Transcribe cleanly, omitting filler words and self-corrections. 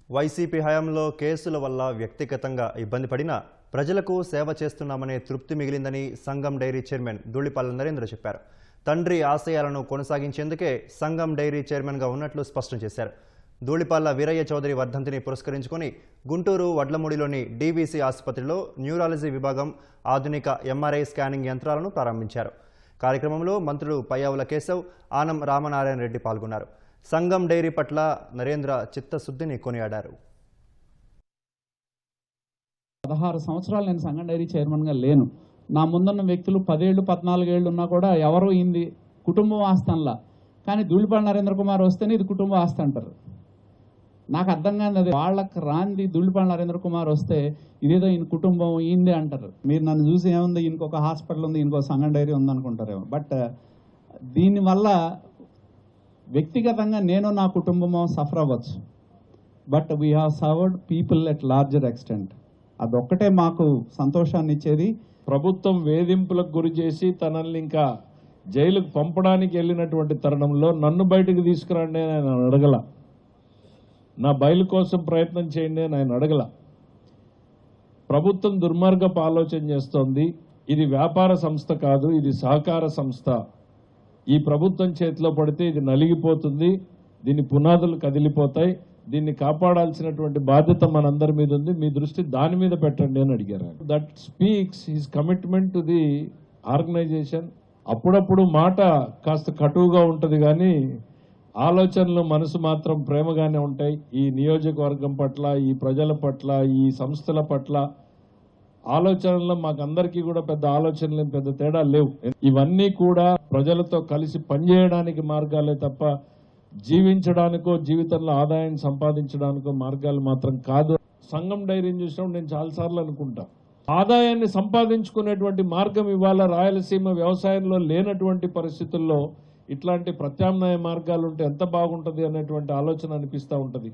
YCP హయాంలో కేసుల వల్ల వ్యక్తిగతంగా ఇబ్బంది పడినా ప్రజలకు సేవ చేస్తున్నామనే తృప్తి మిగిలిందని సంఘం డైరీ చైర్మన్ ధూళిపాల నరేంద్ర చెప్పారు. తండ్రి ఆశయాలను కొనసాగించేందుకే సంఘం డైరీ చైర్మన్గా ఉన్నట్లు స్పష్టం చేశారు. ధూళిపాల వీరయ్య చౌదరి వర్ధంతిని పురస్కరించుకొని గుంటూరు వడ్లమూడిలోని డీవీసీ ఆసుపత్రిలో న్యూరాలజీ విభాగం ఆధునిక ఎంఆర్ఐ స్కానింగ్ యంత్రాలను ప్రారంభించారు. కార్యక్రమంలో మంత్రులు పయ్యావుల కేశవ్, ఆనం రామనారాయణ రెడ్డి పాల్గొన్నారు. సంఘం డైరీ పట్ల నరేంద్ర చిత్తశుద్ధిని కొనియాడారు. 16 సంవత్సరాలు నేను సంఘం డైరీ చైర్మన్గా లేను. నా ముందున్న వ్యక్తులు 10 ఏళ్ళు 14 ఏళ్ళు ఉన్నా కూడా ఎవరు ఇంది కుటుంబం ఆస్తంలా, కానీ ధూళిపాల నరేంద్ర కుమార్ వస్తేనే ఇది కుటుంబ ఆస్తి అంటారు. నాకు అర్థం కాదు అది. వాళ్ళకి రాంది ధూళిపాల నరేంద్ర కుమార్ వస్తే ఇదేదో ఈయన కుటుంబం ఈందే అంటారు. మీరు నన్ను చూసి ఏముంది, ఇంకొక హాస్పిటల్ ఉంది, ఇంకో సంఘం డైరీ ఉందనుకుంటారేమో. బట్ దీనివల్ల వ్యక్తిగతంగా నేను నా కుటుంబము సఫర్ అవ్వచ్చు, but we have served people at larger extent. అదొక్కటే మాకు సంతోషాన్ని ఇచ్చేది. ప్రభుత్వం వేధింపులకు గురి చేసి తనల్ని ఇంకా జైలుకు పంపడానికి వెళ్ళినటువంటి తరుణంలో నన్ను బయటకు తీసుకురండి అని ఆయన అడగల, నా బయలు కోసం ప్రయత్నం చేయండి అని ఆయన అడగల. ప్రభుత్వం దుర్మార్గపు ఆలోచన చేస్తోంది. ఇది వ్యాపార సంస్థ కాదు, ఇది సహకార సంస్థ. ఈ ప్రభుత్వం చేతిలో పడితే ఇది నలిగిపోతుంది, దీని పునాదులు కదిలిపోతాయి. దీన్ని కాపాడాల్సినటువంటి బాధ్యత మనందరి మీద ఉంది. మీ దృష్టి దాని మీద పెట్టండి అని అడిగారు. That speaks his commitment to the organization. అప్పుడప్పుడు మాట కాస్త కటువుగా ఉంటుంది, కానీ ఆలోచనలు మనసు మాత్రం ప్రేమగానే ఉంటాయి. ఈ నియోజకవర్గం పట్ల, ఈ ప్రజల పట్ల, ఈ సంస్థల పట్ల ఆలోచనల్లో మాకందరికీ కూడా పెద్ద ఆలోచనలు పెద్ద తేడా లేవు. ఇవన్నీ కూడా ప్రజలతో కలిసి పనిచేయడానికి మార్గాలే తప్ప జీవించడానికో జీవితంలో ఆదాయాన్ని సంపాదించడానికో మార్గాలు మాత్రం కాదు. సంఘం డైరీని చూసినప్పుడు నేను చాలాసార్లు అనుకుంటా, ఆదాయాన్ని సంపాదించుకునేటువంటి మార్గం ఇవాళ రాయలసీమ వ్యవసాయంలో లేనటువంటి పరిస్థితుల్లో ఇట్లాంటి ప్రత్యామ్నాయ మార్గాలు ఉంటే ఎంత బాగుంటుంది అనేటువంటి ఆలోచన అనిపిస్తూ ఉంటుంది.